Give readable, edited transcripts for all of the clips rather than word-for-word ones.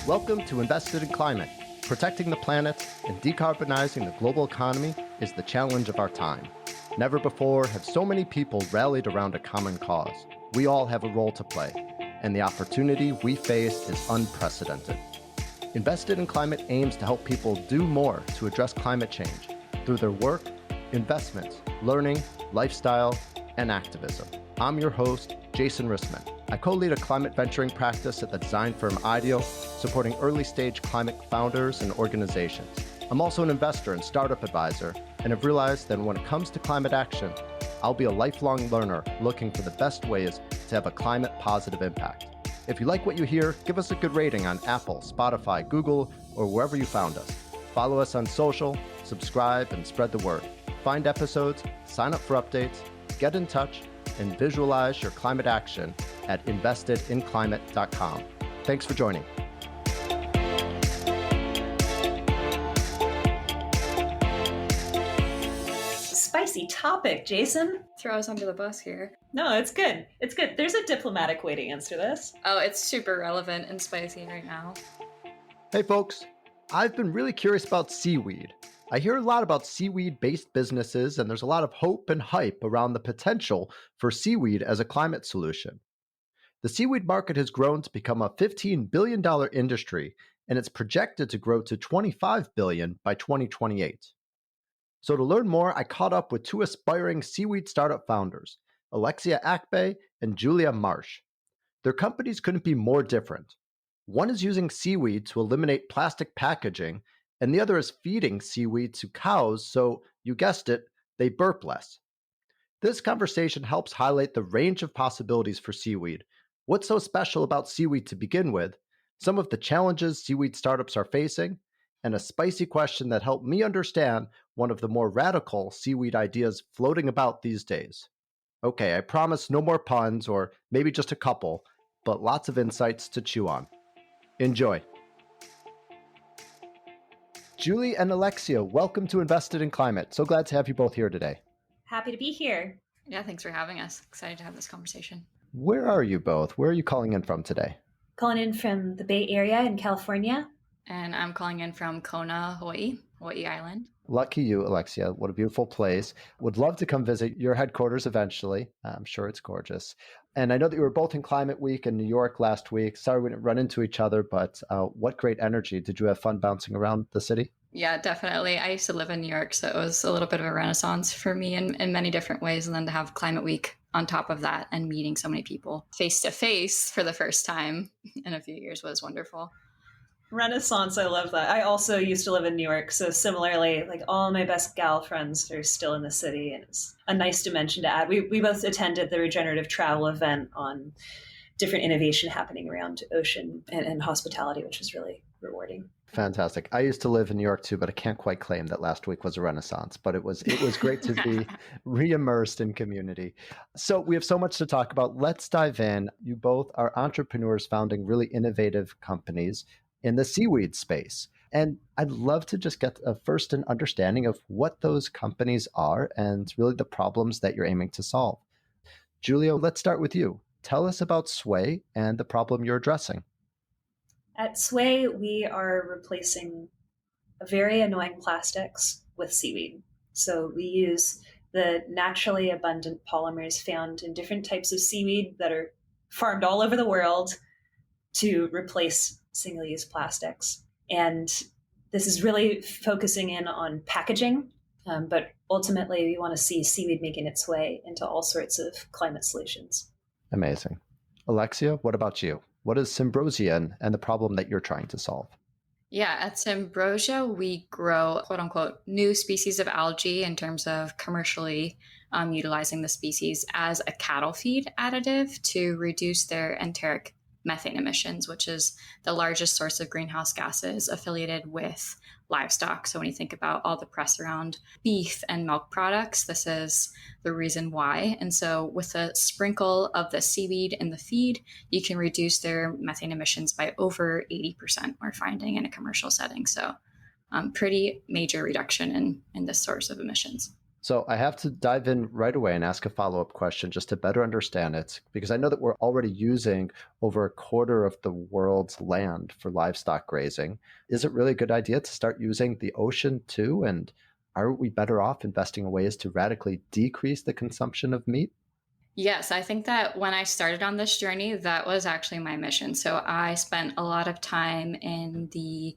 Welcome to Invested in Climate. Protecting the planet and decarbonizing the global economy is the challenge of our time. Never before have so many people rallied around a common cause. We all have a role to play, and the opportunity we face is unprecedented. Invested in Climate aims to help people do more to address climate change through their work, investments, learning, lifestyle, and activism. I'm your host, Jason Rissman. I co-lead a climate venturing practice at the design firm IDEO, supporting early-stage climate founders and organizations. I'm also an investor and startup advisor, and have realized that when it comes to climate action, I'll be a lifelong learner looking for the best ways to have a climate-positive impact. If you like what you hear, give us a good rating on Apple, Spotify, Google, or wherever you found us. Follow us on social, subscribe, and spread the word. Find episodes, sign up for updates, get in touch, and visualize your climate action at investedinclimate.com. Thanks for joining. Spicy topic, Jason. Throw us under the bus here. No, it's good. It's good. There's a diplomatic way to answer this. Oh, it's super relevant and spicy right now. Hey folks, I've been really curious about seaweed. I hear a lot about seaweed-based businesses, and there's a lot of hope and hype around the potential for seaweed as a climate solution. The seaweed market has grown to become a $15 billion industry, and it's projected to grow to $25 billion by 2028. So to learn more, I caught up with two aspiring seaweed startup founders, Alexia Akbay and Julia Marsh. Their companies couldn't be more different. One is using seaweed to eliminate plastic packaging, and the other is feeding seaweed to cows so, you guessed it, they burp less. This conversation helps highlight the range of possibilities for seaweed, what's so special about seaweed to begin with, some of the challenges seaweed startups are facing, and a spicy question that helped me understand one of the more radical seaweed ideas floating about these days. Okay, I promise no more puns, or maybe just a couple, but lots of insights to chew on. Enjoy. Julie and Alexia, welcome to Invested in Climate. So glad to have you both here today. Happy to be here. Yeah, thanks for having us. Excited to have this conversation. Where are you both? Where are you calling in from today? Calling in from the Bay Area in California. And I'm calling in from Kona, Hawaii Island. Lucky you, Alexia. What a beautiful place. Would love to come visit your headquarters eventually. I'm sure it's gorgeous. And I know that you were both in Climate Week in New York last week. Sorry we didn't run into each other, but what great energy. Did you have fun bouncing around the city? Yeah, definitely. I used to live in New York, so it was a little bit of a renaissance for me in many different ways. And then to have Climate Week on top of that and meeting so many people face to face for the first time in a few years was wonderful. Renaissance, I love that. I also used to live in New York, so similarly, like all my best gal friends are still in the city, and it's a nice dimension to add. We both attended the regenerative travel event on different innovation happening around ocean and hospitality, which was really rewarding. Fantastic. I used to live in New York too, but I can't quite claim that last week was a renaissance, but it was great to be re-immersed in community. So we have so much to talk about. Let's dive in. You both are entrepreneurs founding really innovative companies in the seaweed space. And I'd love to just get first an understanding of what those companies are and really the problems that you're aiming to solve. Julia, let's start with you. Tell us about Sway and the problem you're addressing. At Sway, we are replacing very annoying plastics with seaweed. So we use the naturally abundant polymers found in different types of seaweed that are farmed all over the world to replace single-use plastics. And this is really focusing in on packaging, but ultimately we want to see seaweed making its way into all sorts of climate solutions. Amazing. Alexia, what about you? What is Symbrosia and the problem that you're trying to solve? Yeah, at Symbrosia, we grow quote unquote new species of algae in terms of commercially utilizing the species as a cattle feed additive to reduce their enteric methane emissions, which is the largest source of greenhouse gases affiliated with livestock. So when you think about all the press around beef and milk products, this is the reason why. And so with a sprinkle of the seaweed in the feed, you can reduce their methane emissions by over 80%, we're finding in a commercial setting. So pretty major reduction in this source of emissions. So I have to dive in right away and ask a follow-up question just to better understand it, because I know that we're already using over a quarter of the world's land for livestock grazing. Is it really a good idea to start using the ocean too? And are we better off investing in ways to radically decrease the consumption of meat? Yes, I think that when I started on this journey, that was actually my mission. So I spent a lot of time in the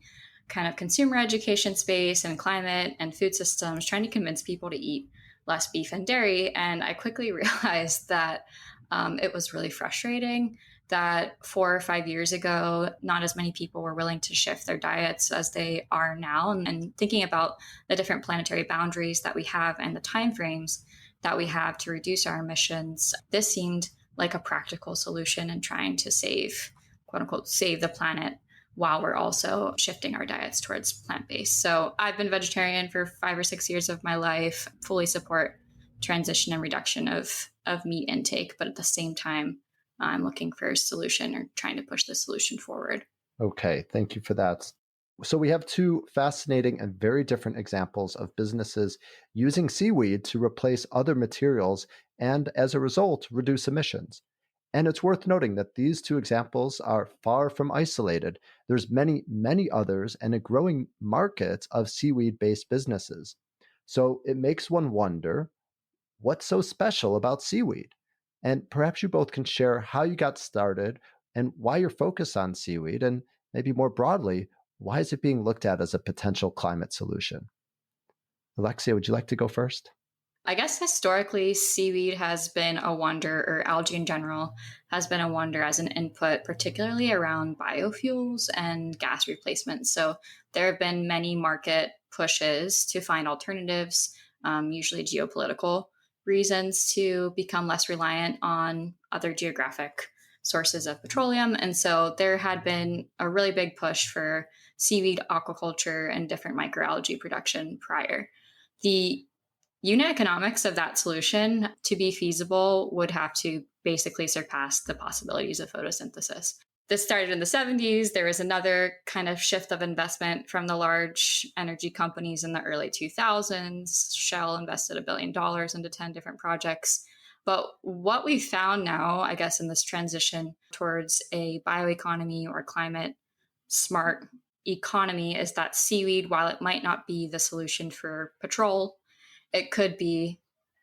kind of consumer education space and climate and food systems, trying to convince people to eat less beef and dairy. And I quickly realized that it was really frustrating that 4 or 5 years ago, not as many people were willing to shift their diets as they are now. And thinking about the different planetary boundaries that we have and the timeframes that we have to reduce our emissions, this seemed like a practical solution in trying to save, quote unquote, save the planet while we're also shifting our diets towards plant-based. So I've been vegetarian for 5 or 6 years of my life, fully support transition and reduction of meat intake, but at the same time, I'm looking for a solution or trying to push the solution forward. Okay, thank you for that. So we have two fascinating and very different examples of businesses using seaweed to replace other materials and, as a result, reduce emissions. And it's worth noting that these two examples are far from isolated. There's many, many others and a growing market of seaweed-based businesses. So it makes one wonder, what's so special about seaweed? And perhaps you both can share how you got started and why you're focused on seaweed, and maybe more broadly, why is it being looked at as a potential climate solution? Alexia, would you like to go first? I guess historically, seaweed has been a wonder, or algae in general has been a wonder as an input, particularly around biofuels and gas replacement. So there have been many market pushes to find alternatives, usually geopolitical reasons, to become less reliant on other geographic sources of petroleum. And so there had been a really big push for seaweed aquaculture and different microalgae production prior. The unit economics of that solution to be feasible would have to basically surpass the possibilities of photosynthesis. This started in the 70s. There was another kind of shift of investment from the large energy companies in the early 2000s. Shell invested $1 billion into 10 different projects. But what we found now, I guess, in this transition towards a bioeconomy or climate smart economy is that seaweed, while it might not be the solution for petrol, it could be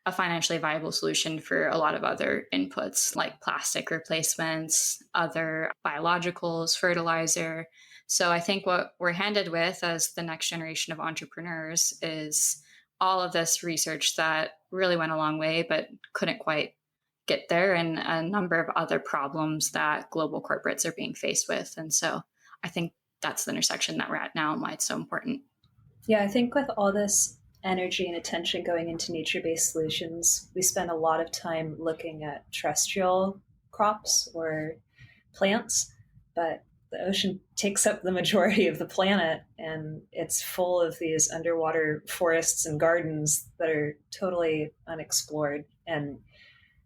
a financially viable solution for a lot of other inputs like plastic replacements, other biologicals, fertilizer. So I think what we're handed with as the next generation of entrepreneurs is all of this research that really went a long way, but couldn't quite get there, and a number of other problems that global corporates are being faced with. And so I think that's the intersection that we're at now and why it's so important. Yeah, I think with all this energy and attention going into nature-based solutions, we spend a lot of time looking at terrestrial crops or plants, but the ocean takes up the majority of the planet, and it's full of these underwater forests and gardens that are totally unexplored. And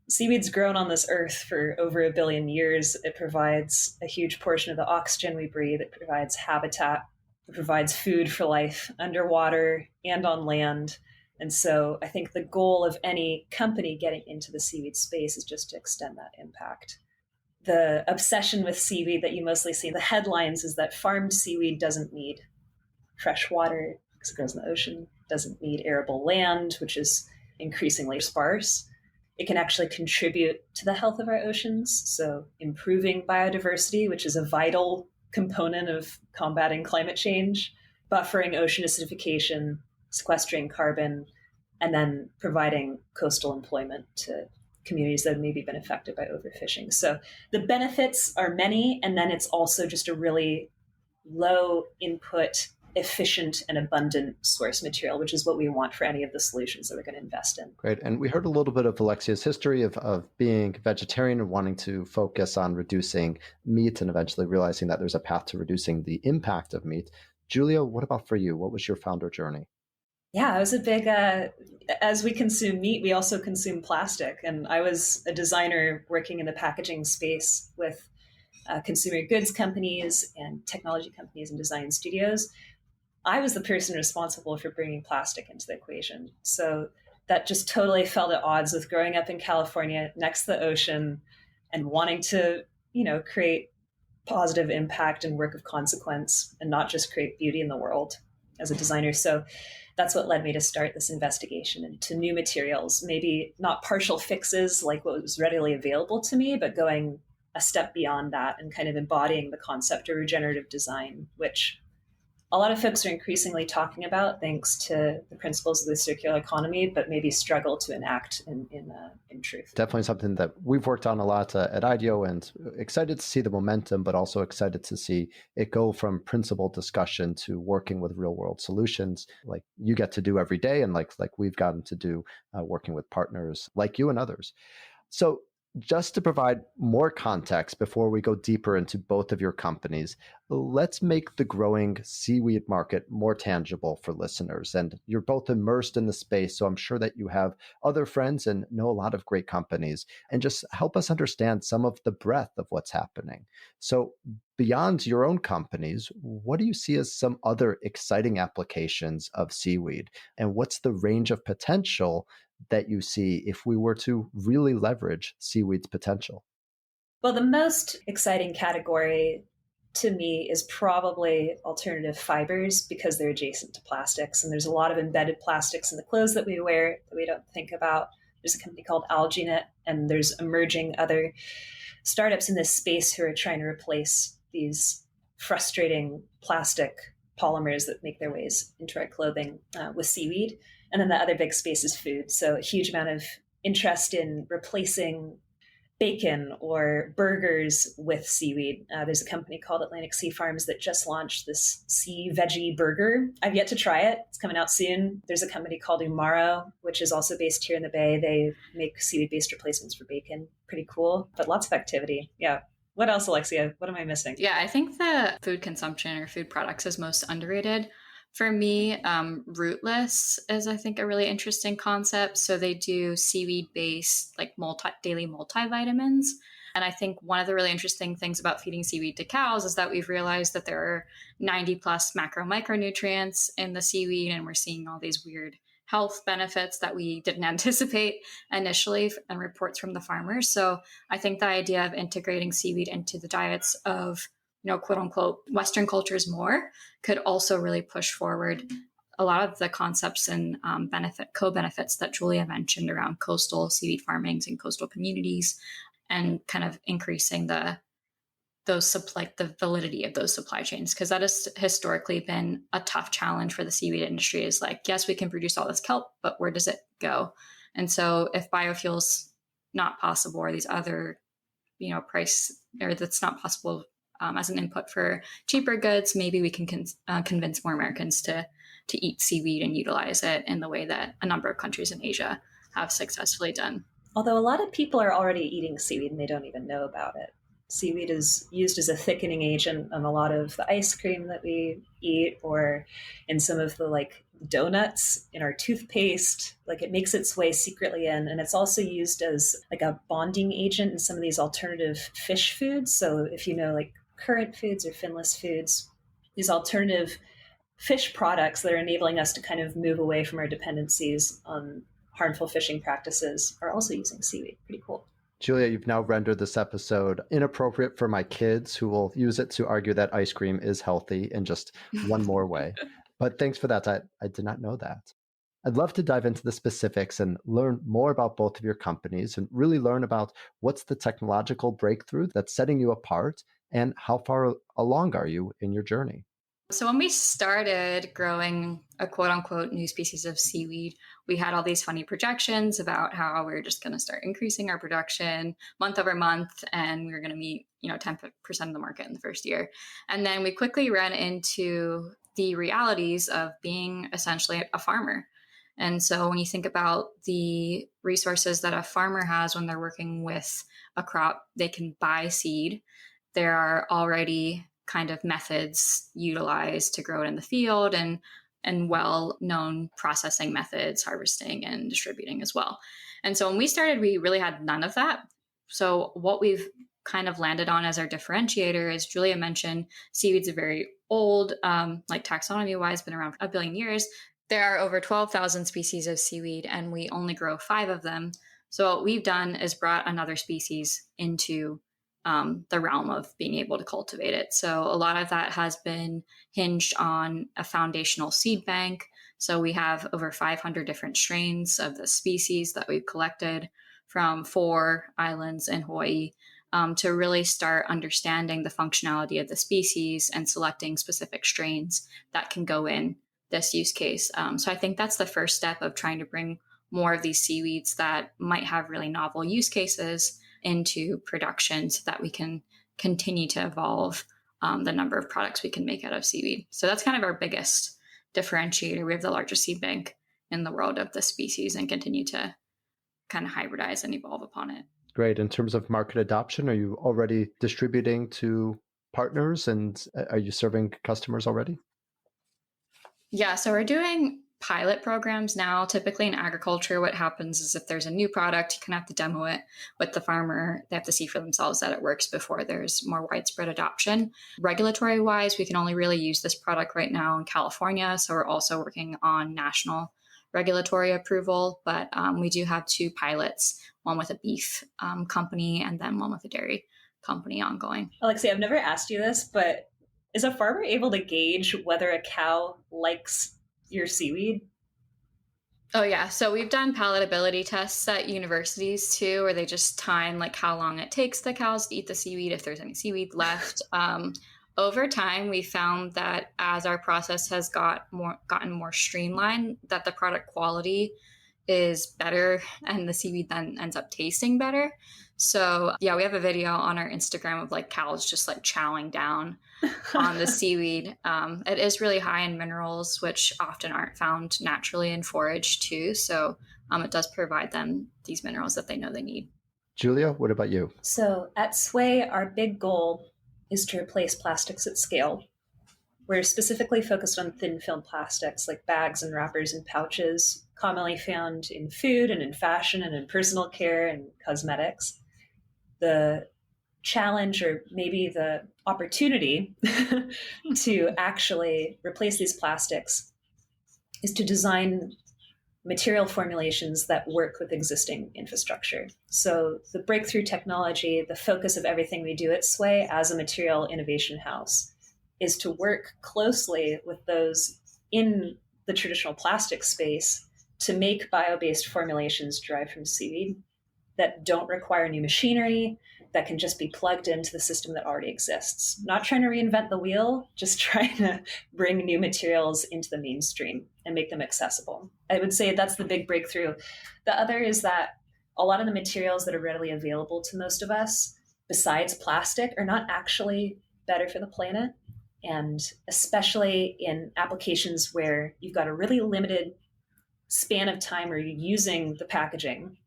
seaweed's grown on this earth for over 1 billion years. It provides a huge portion of the oxygen we breathe. It provides habitat. It provides food for life underwater and on land. And so I think the goal of any company getting into the seaweed space is just to extend that impact. The obsession with seaweed that you mostly see in the headlines is that farmed seaweed doesn't need fresh water because it grows in the ocean, doesn't need arable land, which is increasingly sparse. It can actually contribute to the health of our oceans, so improving biodiversity, which is a vital component of combating climate change, buffering ocean acidification, sequestering carbon, and then providing coastal employment to communities that have maybe been affected by overfishing. So the benefits are many, and then it's also just a really low input, efficient and abundant source material, which is what we want for any of the solutions that we're going to invest in. Great. And we heard a little bit of Alexia's history of being vegetarian and wanting to focus on reducing meat and eventually realizing that there's a path to reducing the impact of meat. Julia, what about for you? What was your founder journey? Yeah, I was a big, as we consume meat, we also consume plastic. And I was a designer working in the packaging space with consumer goods companies and technology companies and design studios. I was the person responsible for bringing plastic into the equation. So that just totally felt at odds with growing up in California next to the ocean and wanting to, create positive impact and work of consequence and not just create beauty in the world as a designer. So that's what led me to start this investigation into new materials, maybe not partial fixes like what was readily available to me, but going a step beyond that and kind of embodying the concept of regenerative design, which a lot of folks are increasingly talking about thanks to the principles of the circular economy, but maybe struggle to enact in truth. Definitely something that we've worked on a lot at IDEO, and excited to see the momentum, but also excited to see it go from principle discussion to working with real world solutions like you get to do every day, and like we've gotten to do working with partners like you and others. So just to provide more context before we go deeper into both of your companies, let's make the growing seaweed market more tangible for listeners. And you're both immersed in the space, so I'm sure that you have other friends and know a lot of great companies, and just help us understand some of the breadth of what's happening. So beyond your own companies, what do you see as some other exciting applications of seaweed? And what's the range of potential that you see if we were to really leverage seaweed's potential? Well, the most exciting category to me is probably alternative fibers because they're adjacent to plastics. And there's a lot of embedded plastics in the clothes that we wear that we don't think about. There's a company called AlgaeNet, and there's emerging other startups in this space who are trying to replace these frustrating plastic polymers that make their ways into our clothing with seaweed. And then the other big space is food. So a huge amount of interest in replacing bacon or burgers with seaweed. There's a company called Atlantic Sea Farms that just launched this sea veggie burger. I've yet to try it. It's coming out soon. There's a company called Umaro, which is also based here in the Bay. They make seaweed-based replacements for bacon. Pretty cool, but lots of activity. Yeah. What else, Alexia? What am I missing? Yeah, I think the food consumption or food products is most underrated. For me, rootless is, I think, a really interesting concept. So they do seaweed-based, like daily multivitamins. And I think one of the really interesting things about feeding seaweed to cows is that we've realized that there are 90 plus macro micronutrients in the seaweed, and we're seeing all these weird health benefits that we didn't anticipate initially and reports from the farmers. So I think the idea of integrating seaweed into the diets of quote unquote, Western cultures more could also really push forward a lot of the concepts and co-benefits that Julia mentioned around coastal seaweed farmings and coastal communities, and kind of increasing the validity of those supply chains. Because that has historically been a tough challenge for the seaweed industry, is like, yes, we can produce all this kelp, but where does it go? And so if biofuels not possible, or these other, that's not possible as an input for cheaper goods, maybe we can convince more Americans to eat seaweed and utilize it in the way that a number of countries in Asia have successfully done. Although a lot of people are already eating seaweed and they don't even know about it. Seaweed is used as a thickening agent on a lot of the ice cream that we eat, or in some of the donuts in our toothpaste. It makes its way secretly in, and it's also used as a bonding agent in some of these alternative fish foods. So if current foods or finless foods, these alternative fish products that are enabling us to kind of move away from our dependencies on harmful fishing practices are also using seaweed. Pretty cool. Julia, you've now rendered this episode inappropriate for my kids, who will use it to argue that ice cream is healthy in just one more way. But thanks for that. I did not know that. I'd love to dive into the specifics and learn more about both of your companies, and really learn about what's the technological breakthrough that's setting you apart, and how far along are you in your journey? So when we started growing a quote unquote new species of seaweed, we had all these funny projections about how we were just going to start increasing our production month over month, and we were going to meet 10% of the market in the first year. And then we quickly ran into the realities of being essentially a farmer. And so when you think about the resources that a farmer has when they're working with a crop, they can buy seed. There are already kind of methods utilized to grow it in the field, and well-known processing methods, harvesting and distributing as well. And so when we started, we really had none of that. So what we've kind of landed on as our differentiator, as Julia mentioned, seaweeds are very old, taxonomy-wise, been around for a billion years. There are over 12,000 species of seaweed, and we only grow 5 of them. So what we've done is brought another species into the realm of being able to cultivate it. So a lot of that has been hinged on a foundational seed bank. So we have over 500 different strains of the species that we've collected from 4 islands in Hawaii to really start understanding the functionality of the species and selecting specific strains that can go in this use case. So I think that's the first step of trying to bring more of these seaweeds that might have really novel use cases into production so that we can continue to evolve the number of products we can make out of seaweed. So that's kind of our biggest differentiator. We have the largest seed bank in the world of the species and continue to kind of hybridize and evolve upon it. Great. In terms of market adoption, are you already distributing to partners and are you serving customers already? Yeah, so we're doing pilot programs now. Typically in agriculture, what happens is if there's a new product, you kind of have to demo it with the farmer. They have to see for themselves that it works before there's more widespread adoption. Regulatory wise, we can only really use this product right now in California. So we're also working on national regulatory approval, but we do have 2 pilots, one with a beef company and then one with a dairy company ongoing. Alexia, I've never asked you this, but is a farmer able to gauge whether a cow likes your seaweed? Oh yeah. So we've done palatability tests at universities too, where they just time like how long it takes the cows to eat the seaweed, if there's any seaweed left. Over time, we found that as our process has gotten more streamlined, that the product quality is better and the seaweed then ends up tasting better. So yeah, we have a video on our Instagram of like cows just like chowing down on the seaweed. It is really high in minerals, which often aren't found naturally in forage too. So it does provide them these minerals that they know they need. Julia, what about you? So at Sway, our big goal is to replace plastics at scale. We're specifically focused on thin film plastics like bags and wrappers and pouches, commonly found in food and in fashion and in personal care and cosmetics. The challenge, or maybe the opportunity to actually replace these plastics, is to design material formulations that work with existing infrastructure. So the breakthrough technology, the focus of everything we do at Sway as a material innovation house, is to work closely with those in the traditional plastic space to make bio-based formulations derived from seaweed that don't require new machinery, that can just be plugged into the system that already exists. Not trying to reinvent the wheel, just trying to bring new materials into the mainstream and make them accessible. I would say that's the big breakthrough. The other is that a lot of the materials that are readily available to most of us, besides plastic, are not actually better for the planet. And especially in applications where you've got a really limited span of time where you're using the packaging,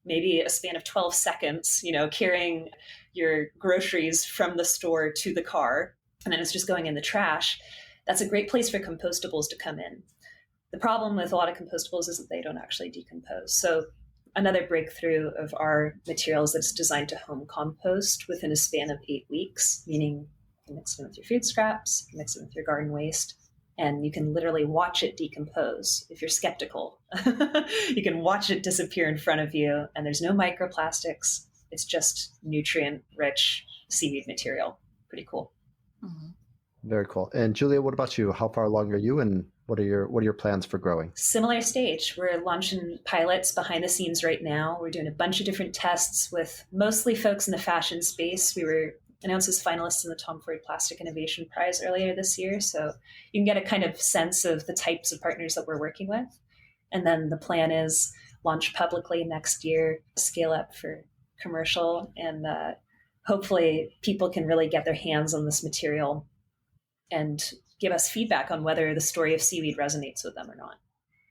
maybe a span of 12 seconds, carrying your groceries from the store to the car, and then it's just going in the trash. That's a great place for compostables to come in. The problem with a lot of compostables is that they don't actually decompose. So another breakthrough of our materials that's designed to home compost within a span of 8 weeks, meaning you can mix it with your food scraps, you can mix it with your garden waste, and you can literally watch it decompose. If you're skeptical, you can watch it disappear in front of you, and there's no microplastics. It's just nutrient-rich seaweed material. Pretty cool. Mm-hmm. Very cool. And Julia, what about you? How far along are you, and what are your plans for growing? Similar stage. We're launching pilots behind the scenes right now. We're doing a bunch of different tests with mostly folks in the fashion space. We were announced as finalists in the Tom Ford Plastic Innovation Prize earlier this year. So you can get a kind of sense of the types of partners that we're working with. And then the plan is launch publicly next year, scale up for commercial, and hopefully people can really get their hands on this material and give us feedback on whether the story of seaweed resonates with them or not.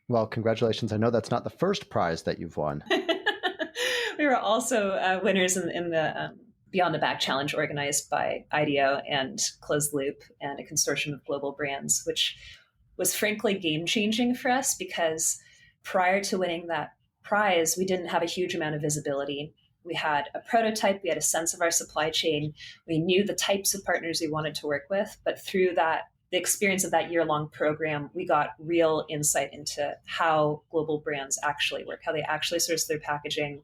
Well, congratulations. I know that's not the first prize that you've won. We were also winners in the Beyond the Back Challenge organized by IDEO and Closed Loop and a consortium of global brands, which was frankly game-changing for us because prior to winning that prize, we didn't have a huge amount of visibility. We had a prototype, we had a sense of our supply chain, we knew the types of partners we wanted to work with, but through that the experience of that year-long program, we got real insight into how global brands actually work, how they actually source their packaging.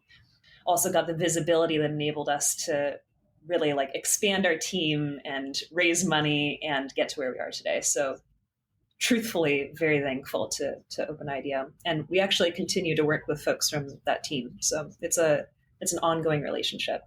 Also got the visibility that enabled us to really like expand our team and raise money and get to where we are today. So truthfully, very thankful to Open Idea. And we actually continue to work with folks from that team. So it's an ongoing relationship.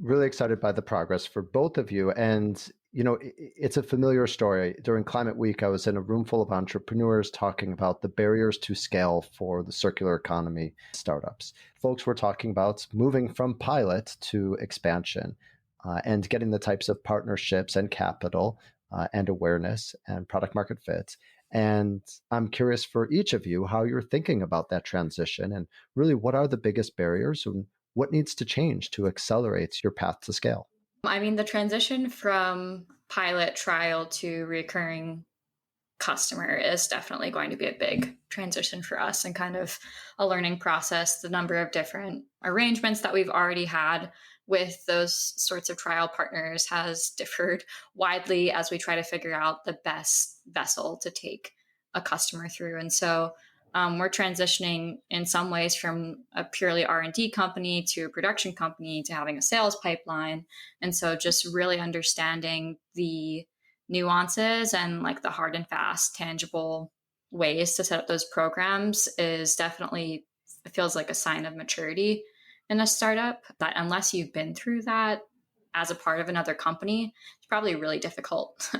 Really excited by the progress for both of you. And, it's a familiar story. During Climate Week, I was in a room full of entrepreneurs talking about the barriers to scale for the circular economy startups. Folks were talking about moving from pilot to expansion and getting the types of partnerships and capital and awareness and product market fit. And I'm curious for each of you how you're thinking about that transition and really what are the biggest barriers and what needs to change to accelerate your path to scale? I mean, the transition from pilot trial to recurring customer is definitely going to be a big transition for us and kind of a learning process. The number of different arrangements that we've already had with those sorts of trial partners has differed widely as we try to figure out the best vessel to take a customer through. And so we're transitioning in some ways from a purely R&D company to a production company to having a sales pipeline. And so just really understanding the nuances and like the hard and fast, tangible ways to set up those programs is definitely, it feels like a sign of maturity in a startup, that unless you've been through that as a part of another company, it's probably really difficult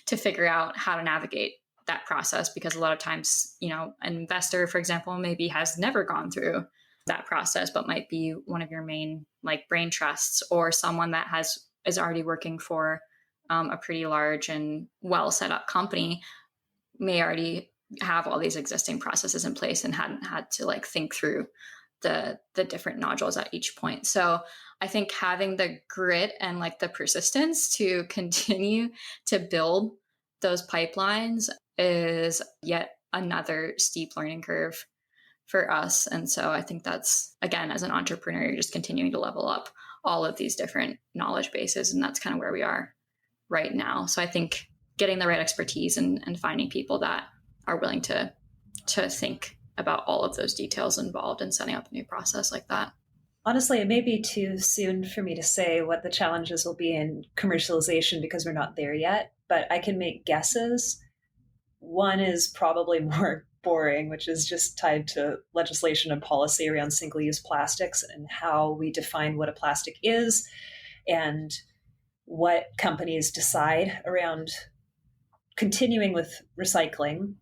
to figure out how to navigate that process, because a lot of times, an investor, for example, maybe has never gone through that process, but might be one of your main like brain trusts, or someone that is already working for a pretty large and well set up company may already have all these existing processes in place and hadn't had to like think through the different nodules at each point. So I think having the grit and like the persistence to continue to build those pipelines is yet another steep learning curve for us. And so I think that's, again, as an entrepreneur, you're just continuing to level up all of these different knowledge bases. And that's kind of where we are right now. So I think getting the right expertise and finding people that are willing to think about all of those details involved in setting up a new process like that. Honestly, it may be too soon for me to say what the challenges will be in commercialization because we're not there yet, but I can make guesses. One is probably more boring, which is just tied to legislation and policy around single-use plastics and how we define what a plastic is and what companies decide around continuing with recycling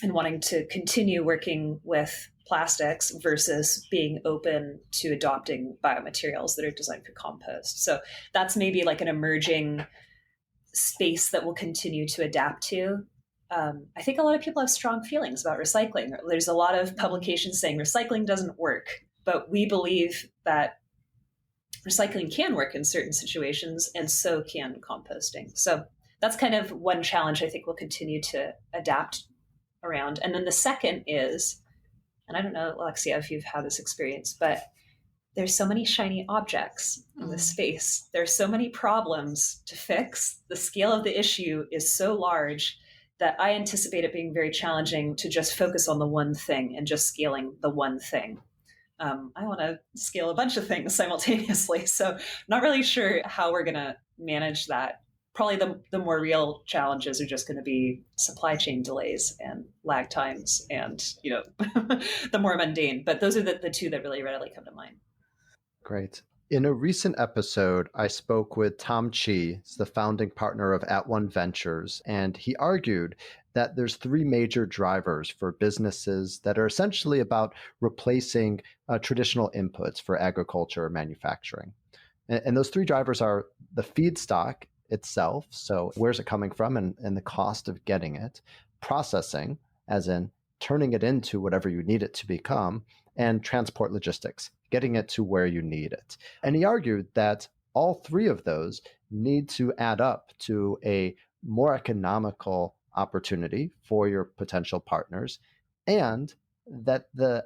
and wanting to continue working with plastics versus being open to adopting biomaterials that are designed for compost. So that's maybe like an emerging space that we'll continue to adapt to. I think a lot of people have strong feelings about recycling. There's a lot of publications saying recycling doesn't work, but we believe that recycling can work in certain situations, and so can composting. So that's kind of one challenge I think we'll continue to adapt around. And then the second is, and I don't know, Alexia, if you've had this experience, but there's so many shiny objects in this space. There's so many problems to fix. The scale of the issue is so large that I anticipate it being very challenging to just focus on the one thing and just scaling the one thing. I want to scale a bunch of things simultaneously. So not really sure how we're going to manage that. Probably the more real challenges are just going to be supply chain delays and lag times and, the more mundane. But those are the two that really readily come to mind. Great. In a recent episode, I spoke with Tom Chi, the founding partner of At One Ventures, and he argued that there's three major drivers for businesses that are essentially about replacing traditional inputs for agriculture or manufacturing. And those three drivers are the feedstock itself, so where's it coming from and the cost of getting it, processing, as in turning it into whatever you need it to become, and transport logistics, getting it to where you need it. And he argued that all three of those need to add up to a more economical opportunity for your potential partners, and that the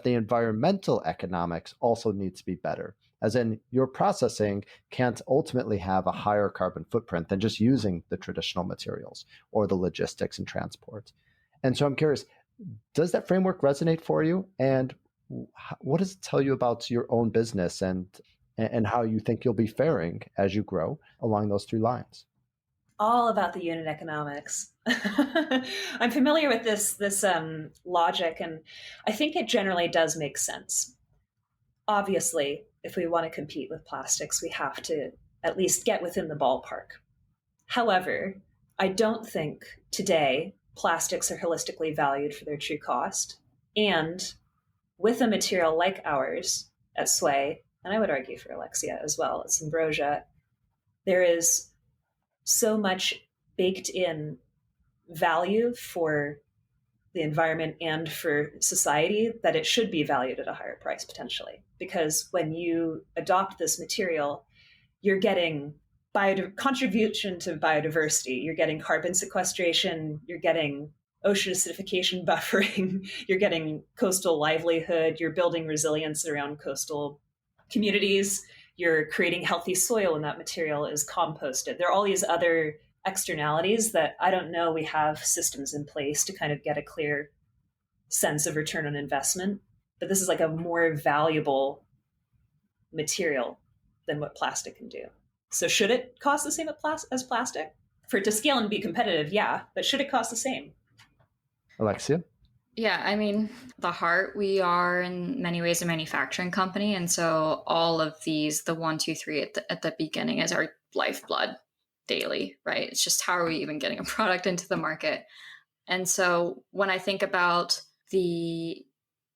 environmental economics also need to be better. as in your processing can't ultimately have a higher carbon footprint than just using the traditional materials or the logistics and transport. And so I'm curious, does that framework resonate for you? And what does it tell you about your own business and how you think you'll be faring as you grow along those three lines? All about the unit economics. I'm familiar with this logic, and I think it generally does make sense. Obviously, if we want to compete with plastics, we have to at least get within the ballpark. However, I don't think today plastics are holistically valued for their true cost. And with a material like ours at Sway, and I would argue for Alexia as well, at Symbrosia, there is so much baked in value for the environment and for society that it should be valued at a higher price potentially. Because when you adopt this material, you're getting contribution to biodiversity, you're getting carbon sequestration, you're getting ocean acidification buffering, you're getting coastal livelihood, you're building resilience around coastal communities, you're creating healthy soil when that material is composted. There are all these other externalities that I don't know we have systems in place to kind of get a clear sense of return on investment. But this is like a more valuable material than what plastic can do. So should it cost the same as plastic? For it to scale and be competitive, yeah, but should it cost the same? Alexia? Yeah, I mean, the heart, we are in many ways a manufacturing company. And so all of these, the 1, 2, 3 at the beginning is our lifeblood daily, right? It's just how are we even getting a product into the market? And so when I think about the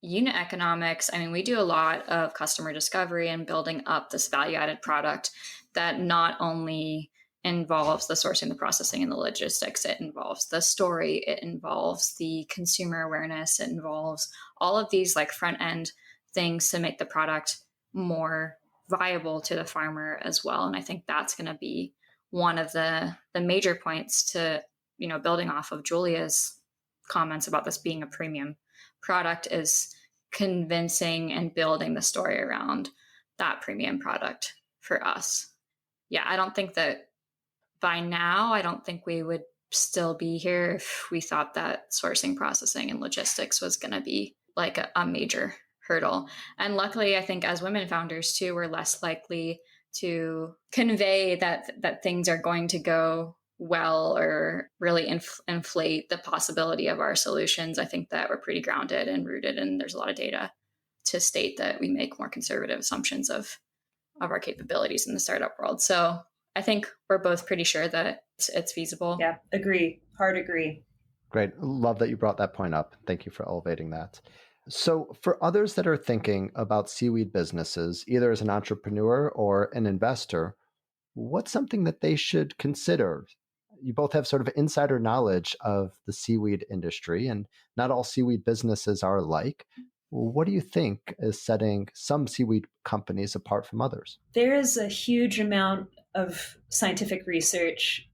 unit economics, I mean, we do a lot of customer discovery and building up this value-added product that not only involves the sourcing, the processing, and the logistics. It involves the story. It involves the consumer awareness. It involves all of these like front end things to make the product more viable to the farmer as well. And I think that's going to be one of the major points to, you know, building off of Julia's comments about this being a premium product is convincing and building the story around that premium product for us. Yeah, I don't think that by now, I don't think we would still be here if we thought that sourcing, processing, and logistics was going to be like a major hurdle. And luckily, I think as women founders too, we're less likely to convey that things are going to go well or really inflate the possibility of our solutions. I think that we're pretty grounded and rooted, and there's a lot of data to state that we make more conservative assumptions of our capabilities in the startup world. So I think we're both pretty sure that it's feasible. Yeah, agree. Hard agree. Great. Love that you brought that point up. Thank you for elevating that. So for others that are thinking about seaweed businesses, either as an entrepreneur or an investor, what's something that they should consider? You both have sort of insider knowledge of the seaweed industry, and not all seaweed businesses are alike. What do you think is setting some seaweed companies apart from others? There is a huge amount of scientific research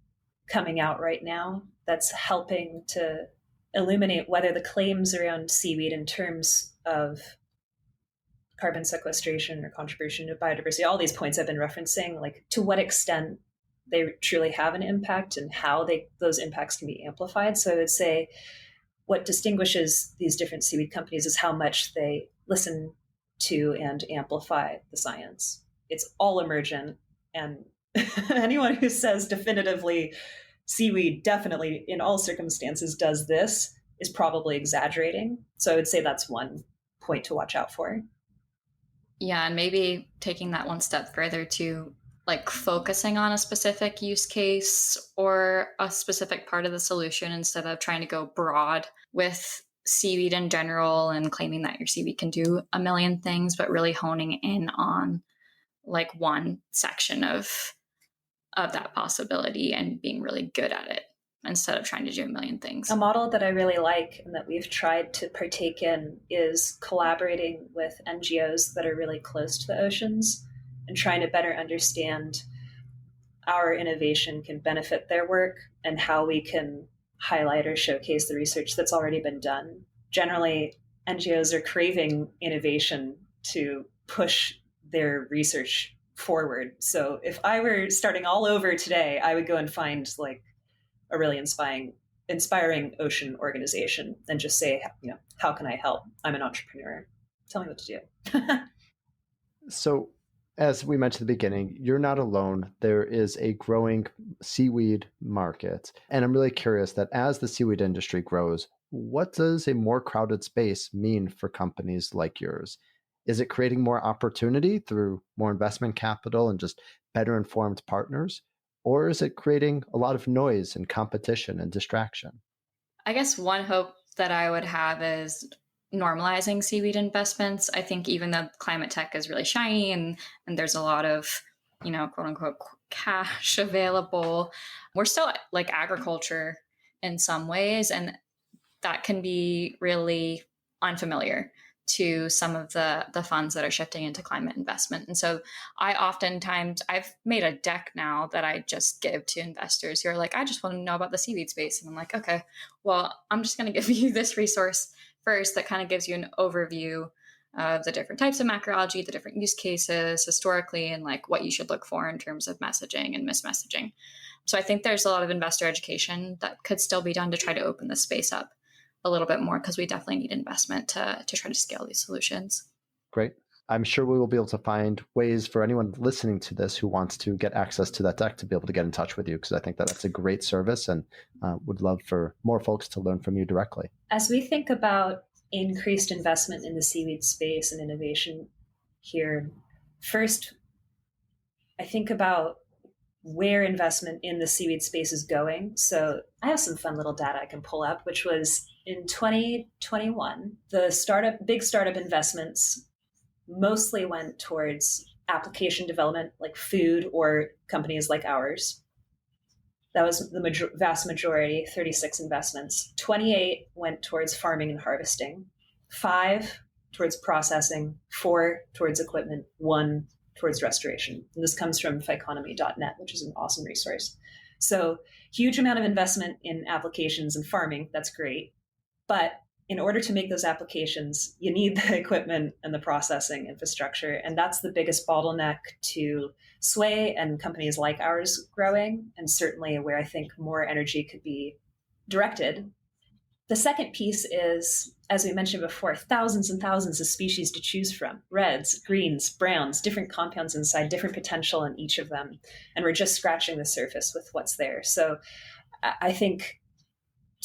coming out right now that's helping to illuminate whether the claims around seaweed in terms of carbon sequestration or contribution to biodiversity, all these points I've been referencing, like to what extent they truly have an impact and how those impacts can be amplified. So I would say what distinguishes these different seaweed companies is how much they listen to and amplify the science. It's all emergent, and anyone who says definitively seaweed definitely in all circumstances does this is probably exaggerating. So I would say that's one point to watch out for. Yeah, and maybe taking that one step further to like focusing on a specific use case or a specific part of the solution instead of trying to go broad with seaweed in general and claiming that your seaweed can do a million things, but really honing in on like one section of that possibility and being really good at it instead of trying to do a million things. A model that I really like and that we've tried to partake in is collaborating with NGOs that are really close to the oceans and trying to better understand our innovation can benefit their work and how we can highlight or showcase the research that's already been done. Generally, NGOs are craving innovation to push their research forward. So if I were starting all over today, I would go and find like a really inspiring ocean organization and just say, how can I help? I'm an entrepreneur. Tell me what to do. So, as we mentioned at the beginning, you're not alone. There is a growing seaweed market. And I'm really curious that as the seaweed industry grows, what does a more crowded space mean for companies like yours? Is it creating more opportunity through more investment capital and just better informed partners? Or is it creating a lot of noise and competition and distraction? I guess one hope that I would have is normalizing seaweed investments. I think even though climate tech is really shiny and there's a lot of, quote unquote cash available, we're still like agriculture in some ways. And that can be really unfamiliar to some of the funds that are shifting into climate investment. And so I've made a deck now that I just give to investors who are like, I just want to know about the seaweed space. And I'm like, okay, well, I'm just going to give you this resource first that kind of gives you an overview of the different types of macroalgae, the different use cases historically, and like what you should look for in terms of messaging and mismessaging. So I think there's a lot of investor education that could still be done to try to open this space up a little bit more, because we definitely need investment to try to scale these solutions. Great. I'm sure we will be able to find ways for anyone listening to this who wants to get access to that deck to be able to get in touch with you, because I think that that's a great service and would love for more folks to learn from you directly. As we think about increased investment in the seaweed space and innovation here, first, I think about where investment in the seaweed space is going. So I have some fun little data I can pull up, which was in 2021, the big startup investments mostly went towards application development, like food or companies like ours. That was the vast majority, 36 investments. 28 went towards farming and harvesting, 5 towards processing, 4 towards equipment, 1 towards restoration. And this comes from phyconomy.net, which is an awesome resource. So huge amount of investment in applications and farming. That's great. But in order to make those applications, you need the equipment and the processing infrastructure. And that's the biggest bottleneck to Sway and companies like ours growing, and certainly where I think more energy could be directed. The second piece is, as we mentioned before, thousands and thousands of species to choose from: reds, greens, browns, different compounds inside, different potential in each of them. And we're just scratching the surface with what's there. So I think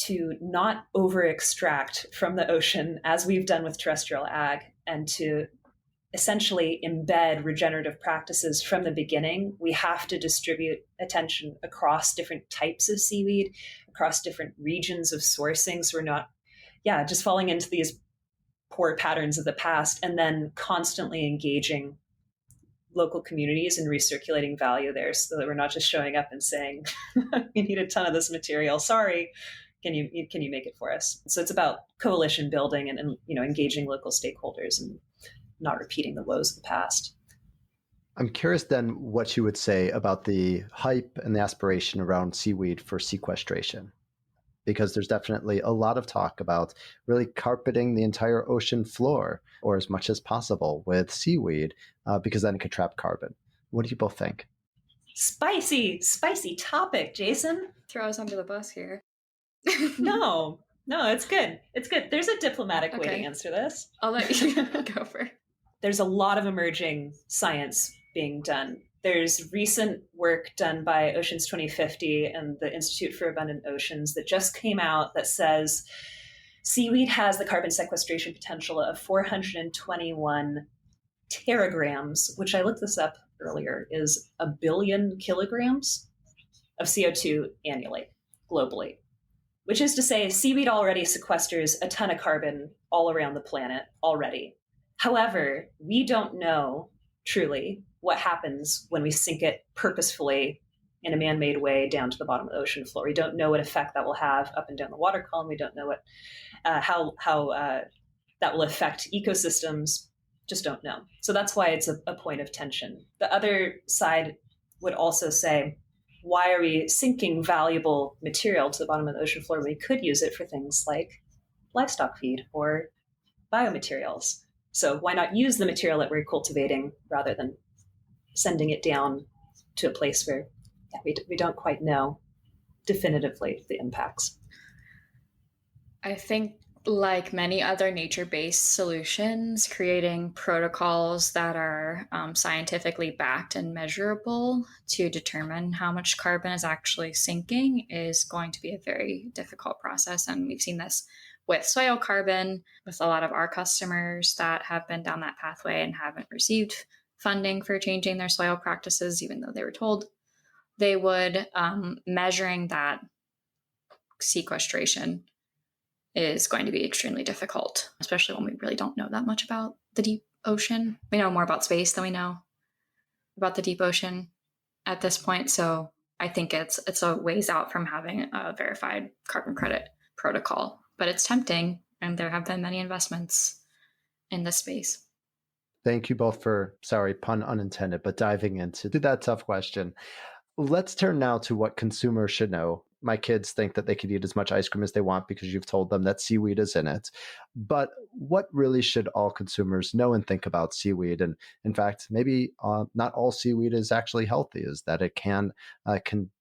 to not over extract from the ocean, as we've done with terrestrial ag, and to essentially embed regenerative practices from the beginning, we have to distribute attention across different types of seaweed, across different regions of sourcing. So we're not, just falling into these poor patterns of the past, and then constantly engaging local communities and recirculating value there, so that we're not just showing up and saying, we need a ton of this material. Sorry. Can you make it for us? So it's about coalition building and engaging local stakeholders and not repeating the woes of the past. I'm curious then what you would say about the hype and the aspiration around seaweed for sequestration, because there's definitely a lot of talk about really carpeting the entire ocean floor, or as much as possible, with seaweed, because then it could trap carbon. What do you both think? Spicy topic, Jason. Throw us under the bus here. No, it's good. It's good. There's a diplomatic way to answer this. I'll let you go for it. There's a lot of emerging science being done. There's recent work done by Oceans 2050 and the Institute for Abundant Oceans that just came out that says seaweed has the carbon sequestration potential of 421 teragrams, which I looked this up earlier, is 1 billion kilograms of CO2 annually, globally. Which is to say, seaweed already sequesters a ton of carbon all around the planet already. However, we don't know truly what happens when we sink it purposefully in a man-made way down to the bottom of the ocean floor. We don't know what effect that will have up and down the water column. We don't know how that will affect ecosystems. Just don't know. So that's why it's a point of tension. The other side would also say, why are we sinking valuable material to the bottom of the ocean floor when we could use it for things like livestock feed or biomaterials? So why not use the material that we're cultivating rather than sending it down to a place where we don't quite know definitively the impacts. I think, like many other nature-based solutions, creating protocols that are scientifically backed and measurable to determine how much carbon is actually sinking is going to be a very difficult process. And we've seen this with soil carbon, with a lot of our customers that have been down that pathway and haven't received funding for changing their soil practices, even though they were told they would. Measuring that sequestration is going to be extremely difficult, especially when we really don't know that much about the deep ocean. We know more about space than we know about the deep ocean at this point. So I think it's a ways out from having a verified carbon credit protocol, but it's tempting, and there have been many investments in this space. Thank you both for, sorry, pun unintended, but diving into that tough question. Let's turn now to what consumers should know. My kids think that they could eat as much ice cream as they want because you've told them that seaweed is in it. But what really should all consumers know and think about seaweed? And in fact, maybe not all seaweed is actually healthy, is that it can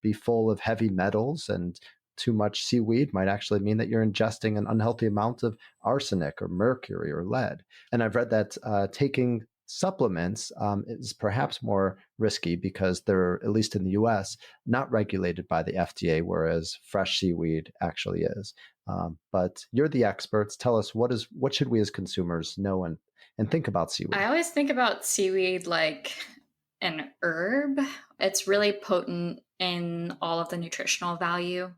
be full of heavy metals, and too much seaweed might actually mean that you're ingesting an unhealthy amount of arsenic or mercury or lead. And I've read that taking supplements is perhaps more risky because they're, at least in the US, not regulated by the FDA, whereas fresh seaweed actually is. But you're the experts. Tell us, what should we as consumers know and think about seaweed? I always think about seaweed like an herb. It's really potent in all of the nutritional value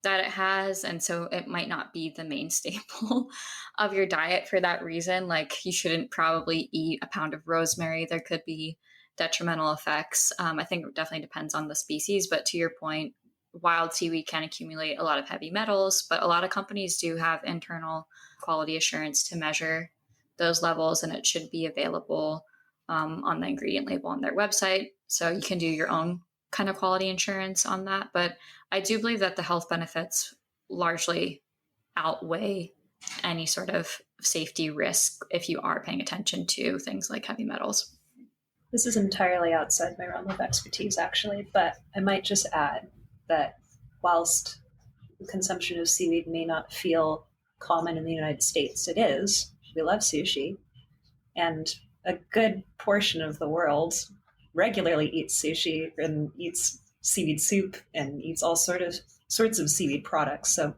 that it has, and so it might not be the main staple of your diet for that reason. Like, you shouldn't probably eat a pound of rosemary. There could be detrimental effects. I think it definitely depends on the species, but to your point, wild seaweed can accumulate a lot of heavy metals, but a lot of companies do have internal quality assurance to measure those levels, and it should be available on the ingredient label on their website. So you can do your own kind of quality insurance on that. But I do believe that the health benefits largely outweigh any sort of safety risk if you are paying attention to things like heavy metals. This is entirely outside my realm of expertise, actually, but I might just add that whilst the consumption of seaweed may not feel common in the United States, it is. We love sushi, and a good portion of the world regularly eats sushi and eats seaweed soup and eats all sorts of seaweed products. So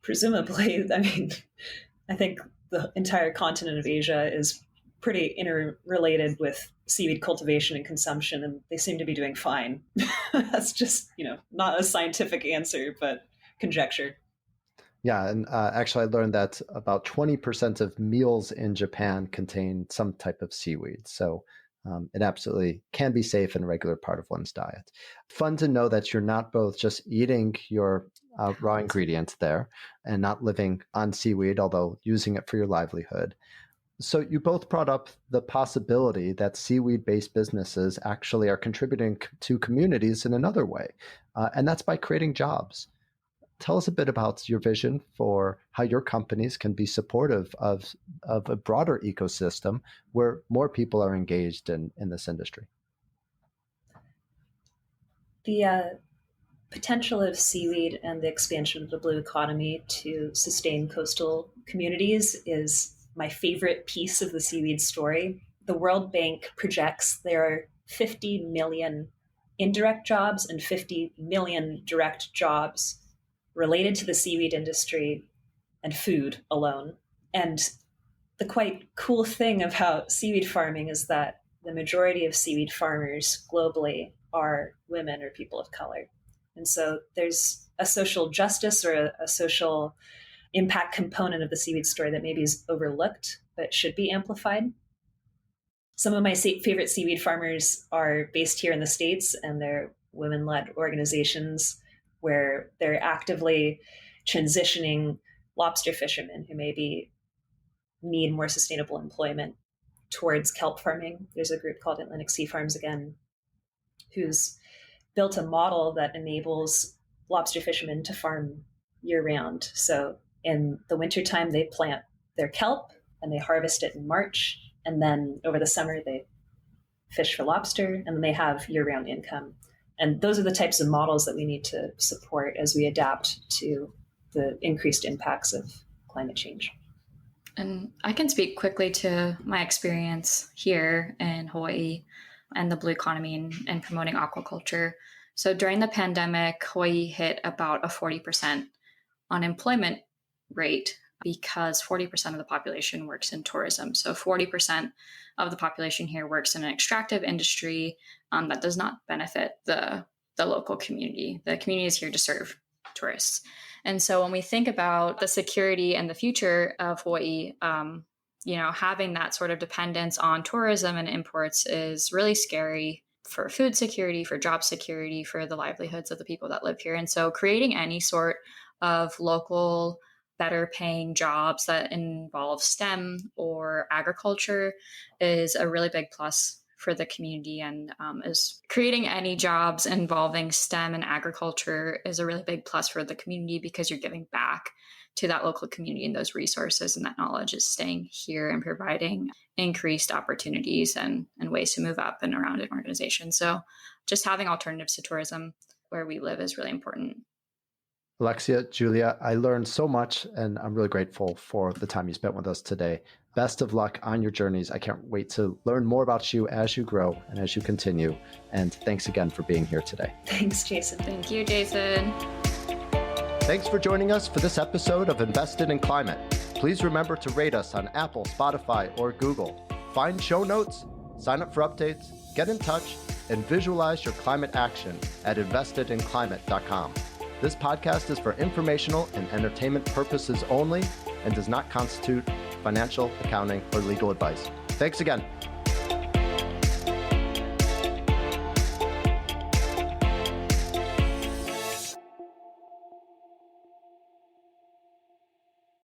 presumably, I think the entire continent of Asia is pretty interrelated with seaweed cultivation and consumption, and they seem to be doing fine. That's just, not a scientific answer, but conjecture. Yeah, and actually I learned that about 20% of meals in Japan contain some type of seaweed. So it absolutely can be safe and a regular part of one's diet. Fun to know that you're not both just eating your raw ingredients there and not living on seaweed, although using it for your livelihood. So you both brought up the possibility that seaweed-based businesses actually are contributing to communities in another way, and that's by creating jobs. Tell us a bit about your vision for how your companies can be supportive of a broader ecosystem where more people are engaged in this industry. The potential of seaweed and the expansion of the blue economy to sustain coastal communities is my favorite piece of the seaweed story. The World Bank projects there are 50 million indirect jobs and 50 million direct jobs related to the seaweed industry and food alone. And the quite cool thing about seaweed farming is that the majority of seaweed farmers globally are women or people of color. And so there's a social justice or a social impact component of the seaweed story that maybe is overlooked, but should be amplified. Some of my favorite seaweed farmers are based here in the States, and they're women-led organizations where they're actively transitioning lobster fishermen who maybe need more sustainable employment towards kelp farming. There's a group called Atlantic Sea Farms Again, who's built a model that enables lobster fishermen to farm year-round. So in the wintertime, they plant their kelp, and they harvest it in March. And then over the summer, they fish for lobster, and then they have year-round income. And those are the types of models that we need to support as we adapt to the increased impacts of climate change. And I can speak quickly to my experience here in Hawaii and the blue economy and promoting aquaculture. So during the pandemic, Hawaii hit about a 40% unemployment rate because 40% of the population works in tourism. So 40% of the population here works in an extractive industry that does not benefit the local community. The community is here to serve tourists. And so when we think about the security and the future of Hawaii, having that sort of dependence on tourism and imports is really scary for food security, for job security, for the livelihoods of the people that live here. And so creating any sort of local, better paying jobs that involve STEM or agriculture is a really big plus for the community, and is creating any jobs involving STEM and agriculture is a really big plus for the community because you're giving back to that local community, and those resources and that knowledge is staying here and providing increased opportunities and ways to move up and around an organization. So just having alternatives to tourism where we live is really important. Alexia, Julia, I learned so much, and I'm really grateful for the time you spent with us today. Best of luck on your journeys. I can't wait to learn more about you as you grow and as you continue. And thanks again for being here today. Thanks, Jason. Thank you, Jason. Thanks for joining us for this episode of Invested in Climate. Please remember to rate us on Apple, Spotify, or Google. Find show notes, sign up for updates, get in touch, and visualize your climate action at investedinclimate.com. This podcast is for informational and entertainment purposes only and does not constitute financial, accounting, or legal advice. Thanks again.